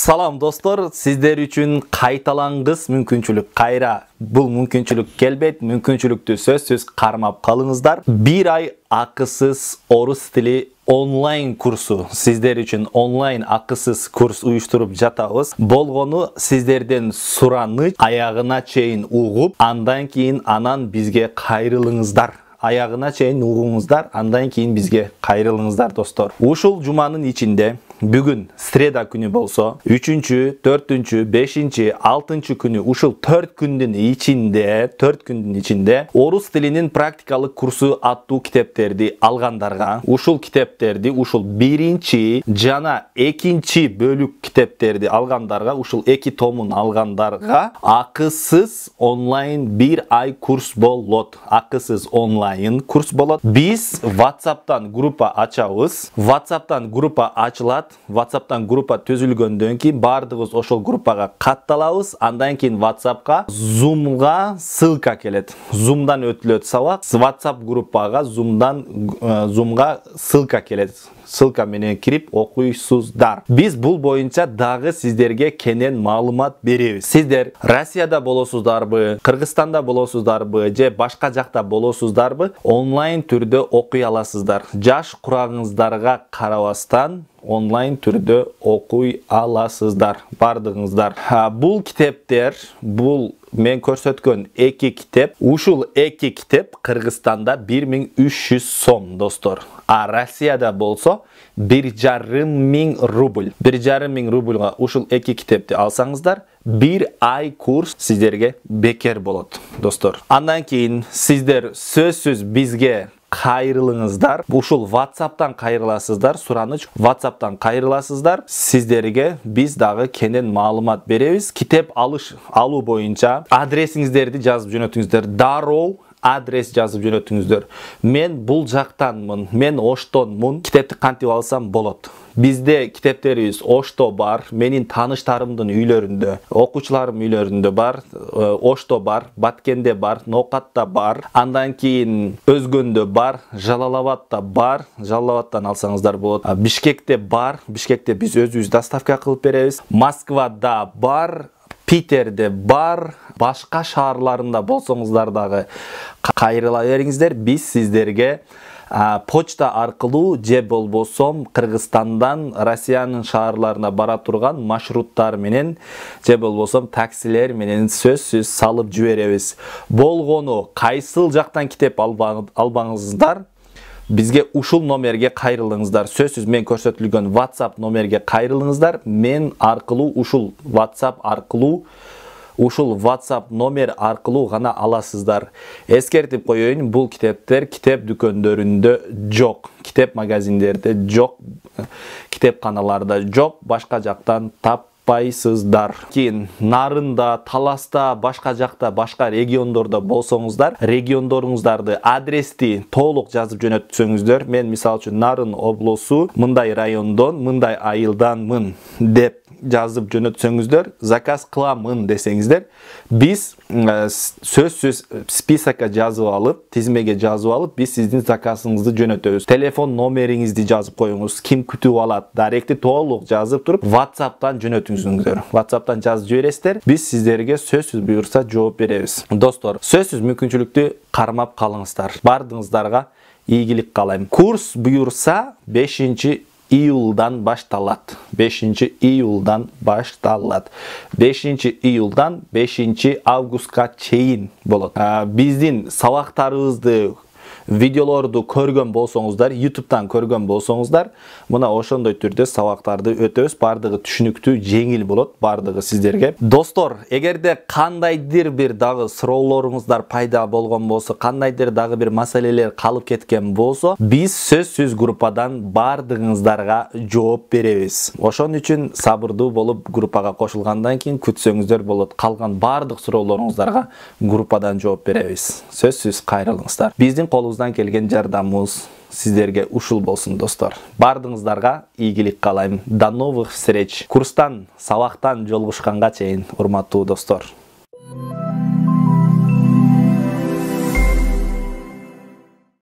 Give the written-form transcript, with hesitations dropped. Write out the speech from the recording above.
Салам достор, сиздер үчүн кайталангыс мүмкүнчүлүк кайра. Бул мүмкүнчүлүк келбейт, мүмкүнчүлүктү сөзсүз кармап калыңыздар. Бир ай акысыз орус тили онлайн курсу. Сиздер үчүн онлайн акысыз курс уюштуруп жатабыз. Болгону сиздерден сураныч аягына чейин угуп, андан кийин бизге кайрылыңыздар. Аягына чейин угуңуздар, андан кийин бизге кайрылыңыздар достор. Ушул жуманын ичинде бүгүн среда күнү болсо, 3-чү, 4-чү, 5-чи, 6-чы күнү ушул 4 күндүн ичинде орус тилинин практикалык курсу аттуу китептерди алгандарга, ушул китептерди, ушул 1-чи жана 2-чи бөлүк китептерди алгандарга, ушул 2 томун алгандарга акысыз онлайн 1 ай курс болот. Акысыз онлайн курс болот. Биз WhatsApp'tan группа ачабыз. WhatsApp'tan группа ачылат. WhatsApp'tan группа төзүлгөндөн кийин бардыгыбыз ошол группага катталабыз. Андан кийин WhatsApp'ка Zoom'га ссылка келет. Zoom'дан өтүлөт сабак. WhatsApp группага Zoom'га ссылка келет. Ссылка менен кирип окуйсуздар. Биз бул боюнча дагы сиздерге кенен маалымат беребиз. Сиздер Россияда болосуздарбы, Кыргызстанда болосуздарбы, же башка жакта болосуздарбы, онлайн түрдө окуй аласыздар. Жаш курагыңыздарга карабастан онлайн түрдө окуй аласыздар. Бардыгыңыздар. Бул китептер, бул мен көрсөткөн 2 китеп, ушул 2 китеп Кыргызстанда 1300 сом достор. А Россияда болсо 1500 рубль. 1500 рубльга ушул 2 китепти алсаңыздар, 1 ай курс сиздерге бекер болот достор. Андан кийин сиздер сөзсүз бизге кайрылыңыздар. Ушул WhatsApp'tan кайрыласыздар, сураныч WhatsApp'tan кайрыласыздар. Сиздерге биз дагы кенен маалымат беребиз. Китеп алуу боюнча адресиңиздерди жазып жөнөтүңүздөр. Дароо адрес жазып жөнөтүңүздөр. Мен бул жактанмын, мен Оштонмун. Китепти кантип алсам болот? Бизде китептерибиз Ошто бар, менин тааныштарымдын үйлөрүндө, окуучуларым үйлөрүндө бар, Ошто бар, Баткенде бар, Ноокатта бар, андан кийин Өзгөндө бар, Жалалабадта бар, Жалалабадтан алсаңыздар болот. Бишкекте бар, Бишкекте биз өзүбүз доставка кылып беребиз. Москвада бар, Питерде бар, башка шаарларында болсоңуздар дагы кайрыла бериңиздер. Биз сиздерге почта аркылуу же болбосом Кыргызстандан Россиянын шаарларына бара турган маршруттар менен же болбосом таксилер менен сөзсүз салып жиберебиз. Болгону кайсыл жактан китеп албаңыздар, бизге ушул номерге кайрылыңыздар. Сөзсүз мен көрсөтүлгөн WhatsApp номерге кайрылыңыздар. Мен аркылуу ушул WhatsApp номер аркылуу гана аласыздар. Эскертип коеюн, бул китептер китеп дүкөндөрүндө жок, китеп магазиндерде жок, китепканаларда жок, башка жактан таппайсыздар. Кийин Нарында, Таласта, башка жакта, башка региондордо болсоңуздар, региондоруңуздарды адрести толук жазып жөнөтсөңүздөр. Мен мисалы үчүн Нарын облусу, мындай райондон, мындай айылданмын деп жазып жөнөтсөңүздөр, заказ кыламын десеңиздер, биз сөзсүз списокко жазып алып, тизмеге жазып алып, биз сиздин заказыңызды жөнөтөбүз. Телефон номериңизди жазып коюңуз, ким күтүп алат, даректи толук жазып туруп, WhatsApp'tan жөнөтүңүздөр. WhatsApp'tan жазып жибересиздер, биз сиздерге сөзсүз буйрса жооп беребиз. Достор, сөзсүз мүмкүнчүлүктү кармап калыңыздар. Бардыгыңыздарга ийгилик каалайм. Курс буйрса 5 июлдан башталат. 5 июлдан башталат. 5 июлдан 5 августка чейин болот. Биздин сабактарыбызды, видеолорду көргөн болсоңуздар, YouTube'дан көргөн болсоңуздар, мына ошондой түрдө сабактарды өтөбүз. Бардыгы түшүнүктүү, жеңил болот, бардыгы сиздерге. Достор, эгерде кандайдыр бир дагы суроолоруңуздар пайда болгон болсо, кандайдыр дагы бир маселелер калып кеткен болсо, биз сөзсүз группадан бардыгыңыздарга жооп беребиз. Ошон үчүн сабырдуу болуп группага кошулгандан кийин күтсөңүздөр болот. Калган бардык суроолоруңуздарга группадан жооп беребиз. Сөзсүз кайрылыңыздар. Биздин колубуздан келген жардамыбыз сиздерге ушул болсун достор. Бардыгыңыздарга ийгилик каалайм. До новых встреч. Курстан, сабактан жолугушканга чейин, урматтуу достор.